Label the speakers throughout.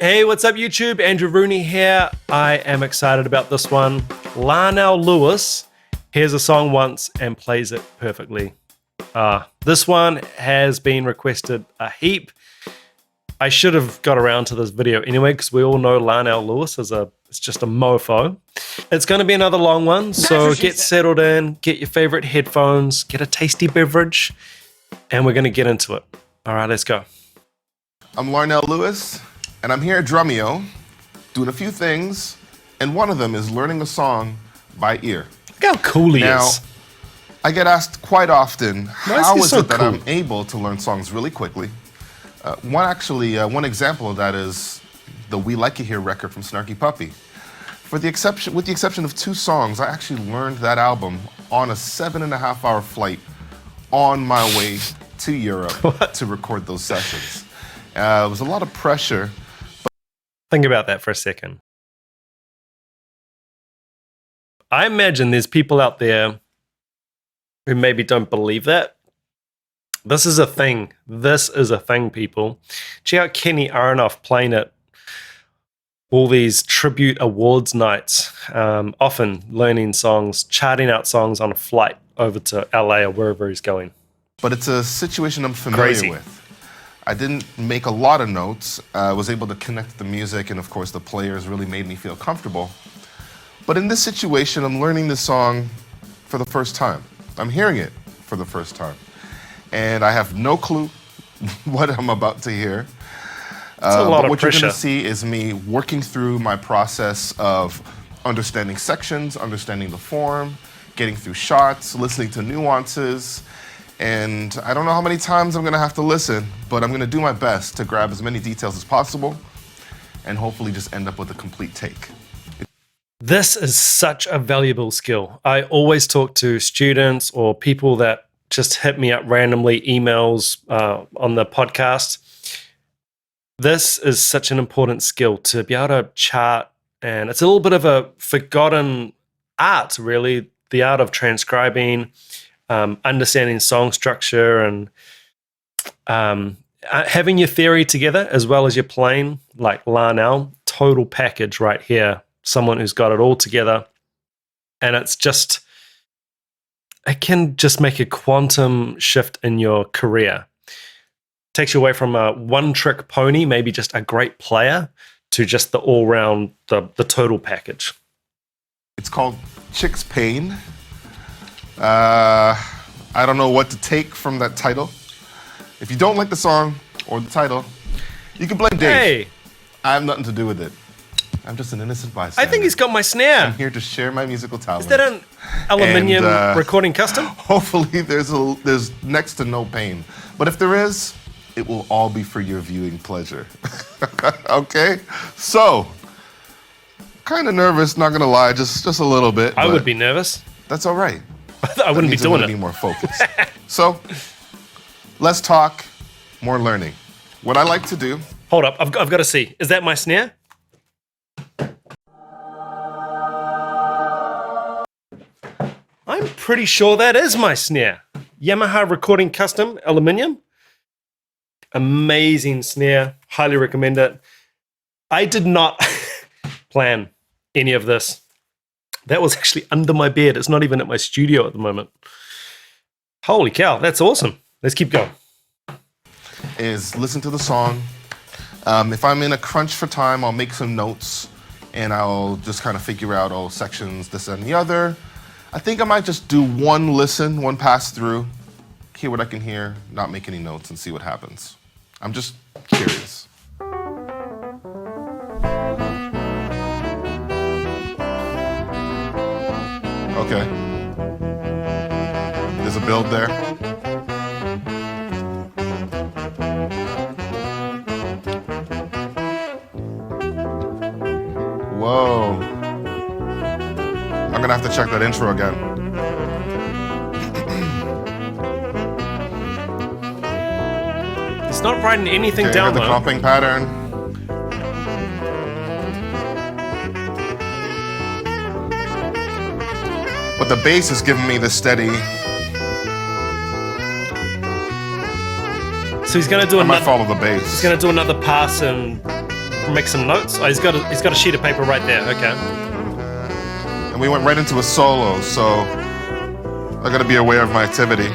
Speaker 1: Hey, what's up, YouTube? Andrew Rooney here. I am excited about this one. Larnell Lewis hears a song once and plays it perfectly. This one has been requested a heap. I should have got around to this video anyway, because we all know Larnell Lewis it's just a mofo. It's going to be another long one, so get settled in, get your favorite headphones, get a tasty beverage, and we're going to get into it. All right, let's go.
Speaker 2: I'm Larnell Lewis, and I'm here at Drumeo doing a few things, and one of them is learning a song by ear.
Speaker 1: Look how cool he is.
Speaker 2: I get asked quite often, how is
Speaker 1: so
Speaker 2: it that
Speaker 1: cool?
Speaker 2: I'm able to learn songs really quickly? One example of that is the We Like It Here record from Snarky Puppy. With the exception of 2 songs, I actually learned that album on a 7.5-hour flight on my way to Europe to record those sessions. It was a lot of pressure.
Speaker 1: Think about that for a second. I imagine there's people out there who maybe don't believe that. This is a thing. This is a thing, people. Check out Kenny Aronoff playing at all these tribute awards nights, often learning songs, charting out songs on a flight over to LA or wherever he's going.
Speaker 2: But it's a situation I'm familiar with. I didn't make a lot of notes. I was able to connect the music, and of course the players really made me feel comfortable. But in this situation, I'm learning this song for the first time. I'm hearing it for the first time. And I have no clue what I'm about to hear. But what you're going to see is me working through my process of understanding sections, understanding the form, getting through shots, listening to nuances. And I don't know how many times I'm going to have to listen, but I'm going to do my best to grab as many details as possible and hopefully just end up with a complete take.
Speaker 1: This is such a valuable skill. I always talk to students or people that just hit me up randomly, emails on the podcast. This is such an important skill to be able to chart, and it's a little bit of a forgotten art, really, the art of transcribing, understanding song structure, and having your theory together as well as your playing, like Larnell, total package right here. Someone who's got it all together, and it can just make a quantum shift in your career. Takes you away from a one-trick pony, maybe just a great player, to just the all-round, the total package.
Speaker 2: It's called Chick's Pain. I don't know what to take from that title. If you don't like the song or the title, you can blame Dave.
Speaker 1: Hey!
Speaker 2: I have nothing to do with it. I'm just an innocent bystander.
Speaker 1: I think he's got my snare.
Speaker 2: I'm here to share my musical talent.
Speaker 1: Is that an aluminium recording custom?
Speaker 2: Hopefully there's next to no pain. But if there is, it will all be for your viewing pleasure. Okay? So, kind of nervous, not gonna lie, just a little bit.
Speaker 1: I would be nervous.
Speaker 2: That's all right.
Speaker 1: I wouldn't be doing it.
Speaker 2: Be more focused. So, let's talk more learning. What I like to do.
Speaker 1: Hold up, I've got to see. Is that my snare? I'm pretty sure that is my snare. Yamaha Recording Custom Aluminium. Amazing snare. Highly recommend it. I did not plan any of this. That was actually under my bed. It's not even at my studio at the moment. Holy cow, that's awesome. Let's keep going.
Speaker 2: Is listen to the song. If I'm in a crunch for time, I'll make some notes and I'll just kind of figure out, sections, this and the other. I think I might just do one listen, one pass through, hear what I can hear, not make any notes, and see what happens. I'm just curious. Okay. There's a build there. Whoa. I'm gonna have to check that intro again.
Speaker 1: It's not writing anything down
Speaker 2: the
Speaker 1: though.
Speaker 2: comping pattern. But the bass is giving me the steady.
Speaker 1: So he's gonna do
Speaker 2: I might follow the bass.
Speaker 1: He's gonna do another pass and make some notes. Oh, he's got a sheet of paper right there. Okay.
Speaker 2: And we went right into a solo, so I gotta be aware of my activity.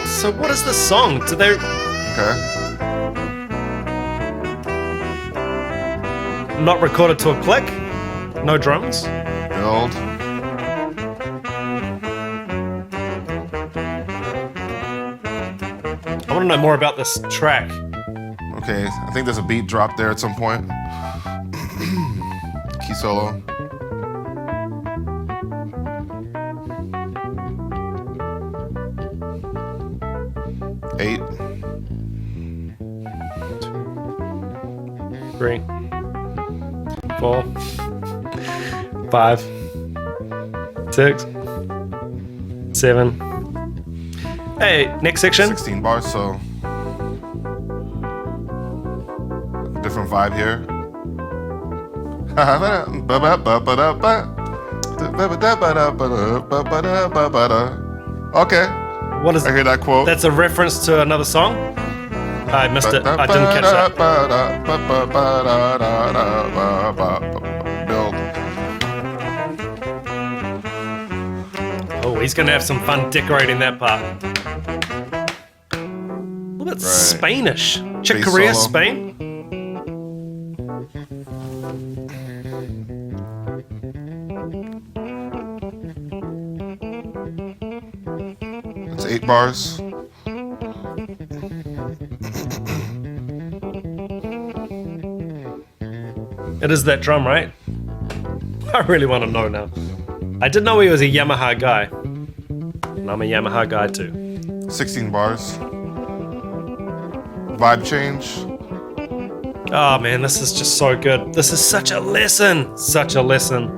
Speaker 1: So what is this song? Do they?
Speaker 2: Okay.
Speaker 1: Not recorded to a click? No drums?
Speaker 2: Build.
Speaker 1: I want to know more about this track.
Speaker 2: Okay, I think there's a beat drop there at some point. Key solo. Eight.
Speaker 1: 3, 4, 5, 6, 7. Hey, next section.
Speaker 2: 16 bars, so different vibe here. Okay.
Speaker 1: What is
Speaker 2: I hear that quote.
Speaker 1: That's a reference to another song? I missed it. I didn't catch that.
Speaker 2: Build.
Speaker 1: Oh, he's going to have some fun decorating that part. A little bit Spanish. Chick
Speaker 2: Bass
Speaker 1: Corea,
Speaker 2: solo.
Speaker 1: Spain?
Speaker 2: It's 8 bars.
Speaker 1: It is that drum, right? I really want to know now. I didn't know he was a Yamaha guy. And I'm a Yamaha guy too.
Speaker 2: 16 bars. Vibe change.
Speaker 1: Oh man, this is just so good. This is such a lesson. Such a lesson.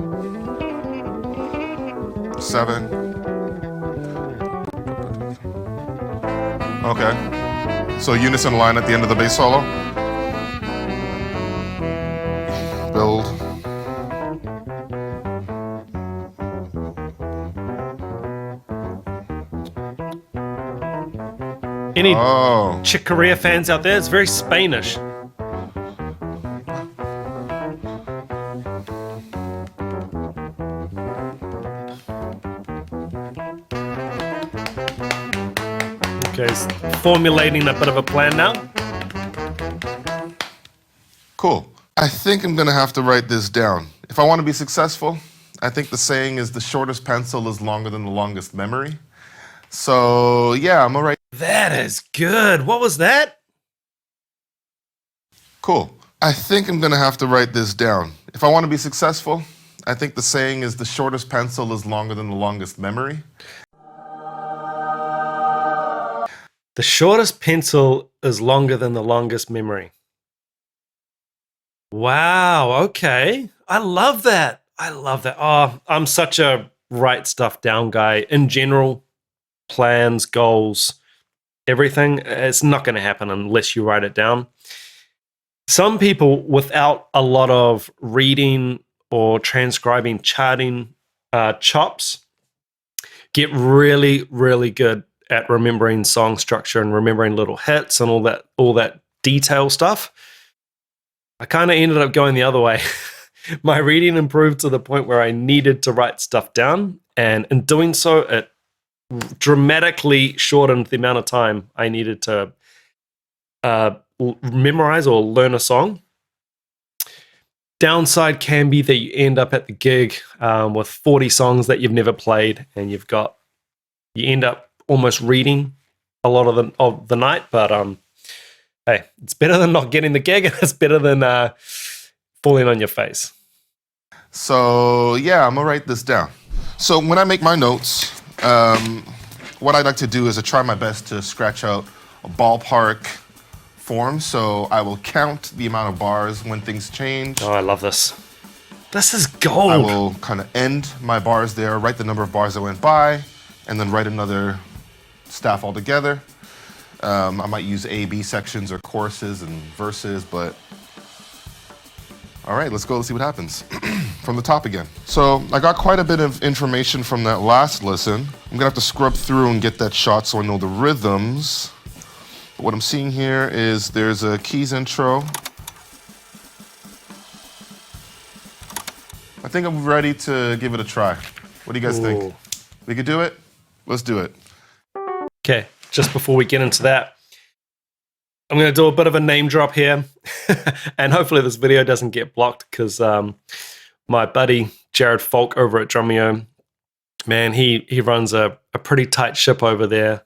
Speaker 2: 7. Okay. So unison line at the end of the bass solo. Build.
Speaker 1: Any
Speaker 2: Oh.
Speaker 1: Chick Corea fans out there? It's very Spanish. Okay, he's formulating a bit of a plan now.
Speaker 2: Cool. I think I'm gonna have to write this down. If I want to be successful, I think the saying is the shortest pencil is longer than the longest memory. So yeah, I'm gonna write.
Speaker 1: That is good. What was that?
Speaker 2: Cool. I think I'm gonna have to write this down. If I want to be successful, I think the saying is the shortest pencil is longer than the longest memory.
Speaker 1: The shortest pencil is longer than the longest memory. Wow, okay. I love that. I love that. Oh, I'm such a write stuff down guy. In general, plans, goals, everything, it's not going to happen unless you write it down. Some people, without a lot of reading or transcribing, charting chops, get really, really good at remembering song structure and remembering little hits and all that detail stuff. I kind of ended up going the other way. My reading improved to the point where I needed to write stuff down, and in doing so, it dramatically shortened the amount of time I needed to memorize or learn a song. Downside can be that you end up at the gig with 40 songs that you've never played, and you end up almost reading a lot of the night. But hey, it's better than not getting the gig, and it's better than falling on your face.
Speaker 2: So yeah, I'm gonna write this down. So when I make my notes, what I'd like to do is to try my best to scratch out a ballpark form. So I will count the amount of bars when things change.
Speaker 1: Oh, I love this. This is gold.
Speaker 2: I will kind of end my bars there, write the number of bars that went by, and then write another staff altogether. I might use A, B sections or choruses and verses, but all right, let's go. Let's see what happens. From the top again. So I got quite a bit of information from that last listen. I'm gonna have to scrub through and get that shot so I know the rhythms. What I'm seeing here is there's a keys intro. I think I'm ready to give it a try. What do you guys think? We could do it? Let's do it.
Speaker 1: Okay, just before we get into that, I'm going to do a bit of a name drop here. And hopefully this video doesn't get blocked because my buddy Jared Falk over at Drumeo, man, he runs a pretty tight ship over there.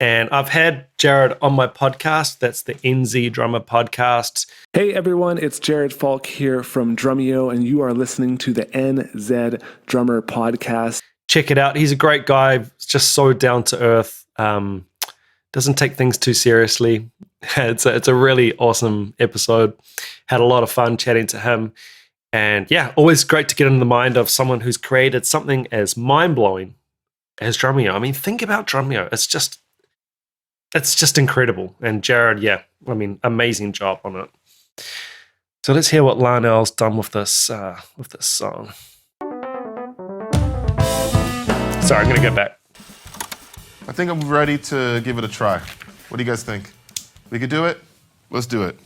Speaker 1: And I've had Jared on my podcast. That's the NZ Drummer Podcast.
Speaker 3: Hey everyone, it's Jared Falk here from Drumeo, and you are listening to the NZ Drummer Podcast.
Speaker 1: Check it out. He's a great guy. Just so down to earth. Doesn't take things too seriously. It's a really awesome episode. Had a lot of fun chatting to him. And yeah, always great to get in the mind of someone who's created something as mind-blowing as Drumeo. I mean, think about Drumeo. It's just incredible. And Jared, yeah, I mean, amazing job on it. So let's hear what Larnell's done with this song. Sorry, I'm going to go back.
Speaker 2: I think I'm ready to give it a try. What do you guys think? We could do it? Let's do it.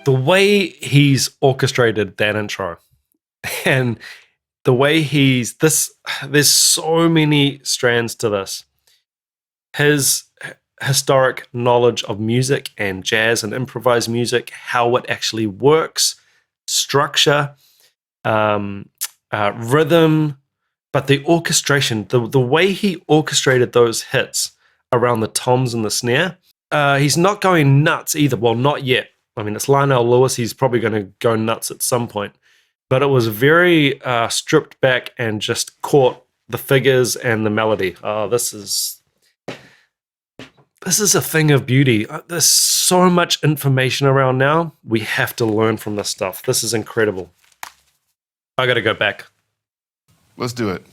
Speaker 1: The way he's orchestrated that intro and the way there's so many strands to this. His historic knowledge of music and jazz and improvised music, how it actually works, structure, rhythm, but the orchestration, the way he orchestrated those hits around the toms and the snare, he's not going nuts either. Well, not yet. I mean, it's Larnell Lewis. He's probably going to go nuts at some point. But it was very stripped back and just caught the figures and the melody. Oh, this is a thing of beauty. There's so much information around now. We have to learn from this stuff. This is incredible. I got to go back.
Speaker 2: Let's do it.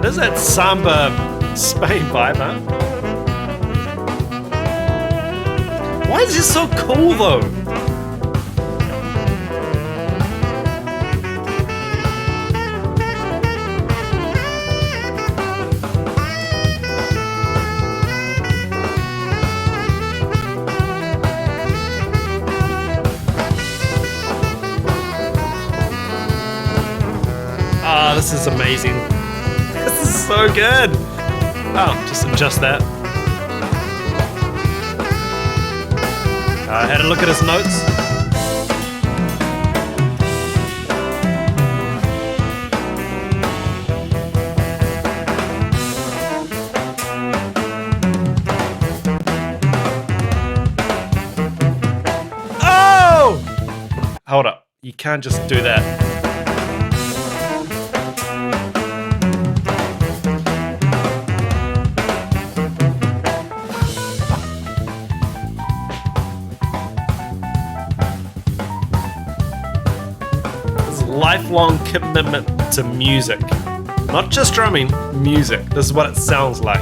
Speaker 1: There's that samba Spain vibe, huh? Why is this so cool, though? Ah, this is amazing. This is so good. Oh, just adjust that. I had a look at his notes. Oh! Hold up. You can't just do that. Lifelong commitment to music. Not just drumming, music. This is what it sounds like.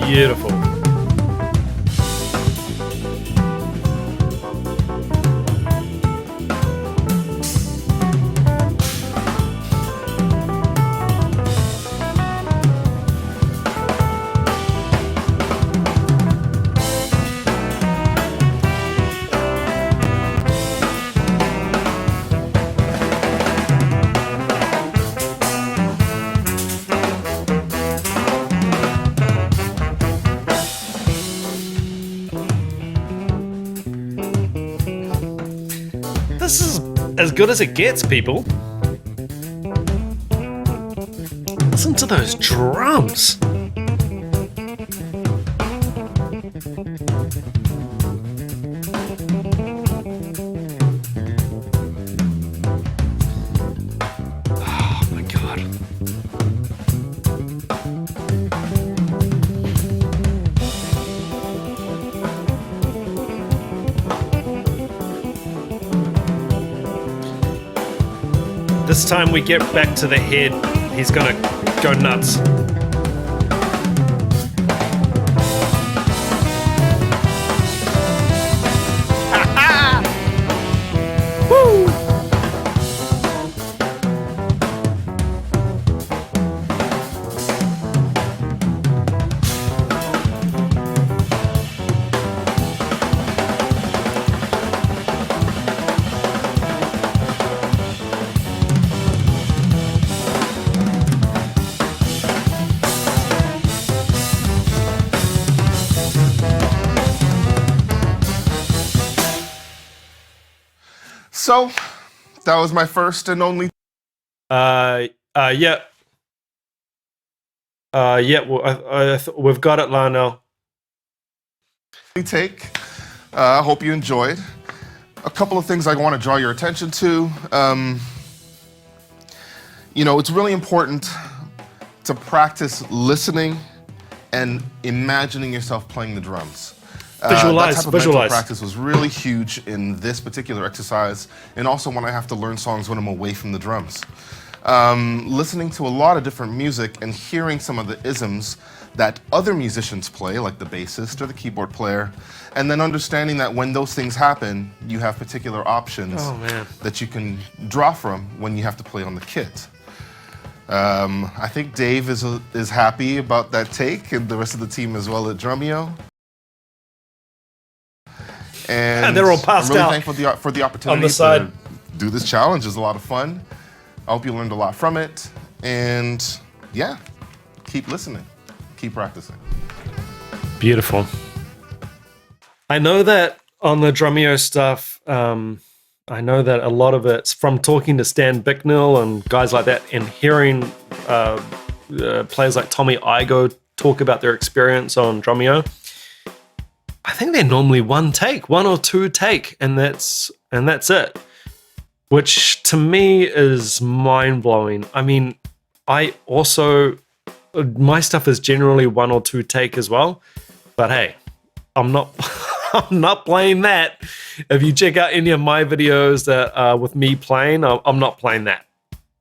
Speaker 1: Beautiful. as good as it gets, people. Listen to those drums. Oh my God. This time we get back to the head, he's gonna go nuts. Woo!
Speaker 2: So, that was my first and only
Speaker 1: Yeah. Well, we've got it, Larnell.
Speaker 2: take. I hope you enjoyed. A couple of things I want to draw your attention to. It's really important to practice listening and imagining yourself playing the drums.
Speaker 1: Visualize,
Speaker 2: that type of
Speaker 1: visualize.
Speaker 2: mental practice was really huge in this particular exercise, and also when I have to learn songs when I'm away from the drums. Listening to a lot of different music and hearing some of the isms that other musicians play, like the bassist or the keyboard player, and then understanding that when those things happen, you have particular options that you can draw from when you have to play on the kit. I think Dave is happy about that take, and the rest of the team as well at Drumeo. And
Speaker 1: they're all passed
Speaker 2: I'm really
Speaker 1: out
Speaker 2: thankful for the opportunity
Speaker 1: on the side.
Speaker 2: to do this challenge. It was a lot of fun. I hope you learned a lot from it. And yeah, keep listening, keep practicing.
Speaker 1: Beautiful. I know that on the Drumeo stuff, I know that a lot of it's from talking to Stan Bicknell and guys like that, and hearing players like Tommy Igoe talk about their experience on Drumeo. I think they're normally one or two take, and that's it. Which to me is mind blowing. I mean, my stuff is generally one or two take as well, but hey, I'm not I'm not playing that. If you check out any of my videos that with me playing, I'm not playing that.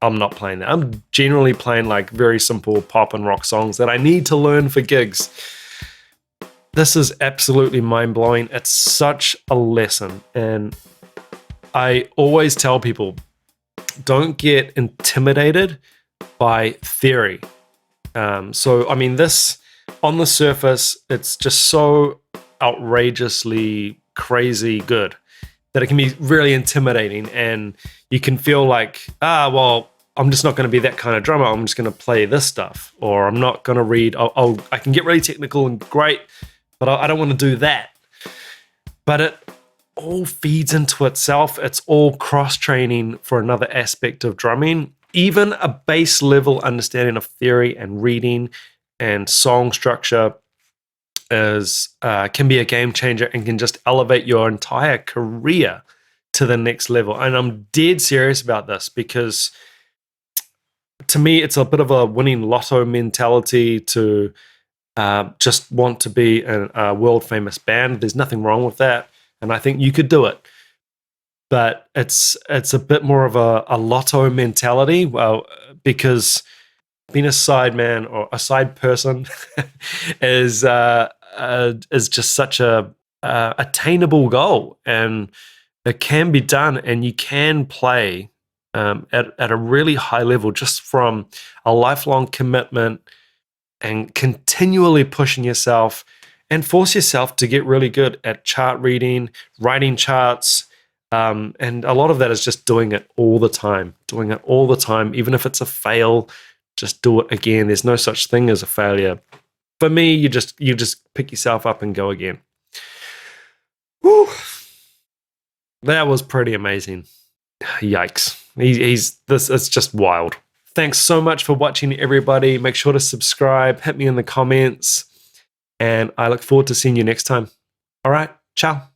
Speaker 1: I'm generally playing like very simple pop and rock songs that I need to learn for gigs. This is absolutely mind-blowing. It's such a lesson, and I always tell people, don't get intimidated by theory. So, I mean, this, on the surface, it's just so outrageously crazy good that it can be really intimidating, and you can feel like, well, I'm just not going to be that kind of drummer. I'm just going to play this stuff, or I'm not going to read. I can get really technical and great, but I don't want to do that. But it all feeds into itself. It's all cross-training for another aspect of drumming. Even a base level understanding of theory and reading and song structure can be a game changer and can just elevate your entire career to the next level. And I'm dead serious about this because to me, it's a bit of a winning lotto mentality to just want to be a world famous band. There's nothing wrong with that, and I think you could do it. But it's a bit more of a lotto mentality, because being a sideman or a side person is just such a attainable goal, and it can be done, and you can play at a really high level just from a lifelong commitment and continually pushing yourself and force yourself to get really good at chart reading, writing charts. And a lot of that is just doing it all the time, even if it's a fail, just do it again. There's no such thing as a failure. For me, you just pick yourself up and go again. Whew. That was pretty amazing. yikes. It's just wild. Thanks so much for watching, everybody. Make sure to subscribe, hit me in the comments, and I look forward to seeing you next time. All right, ciao.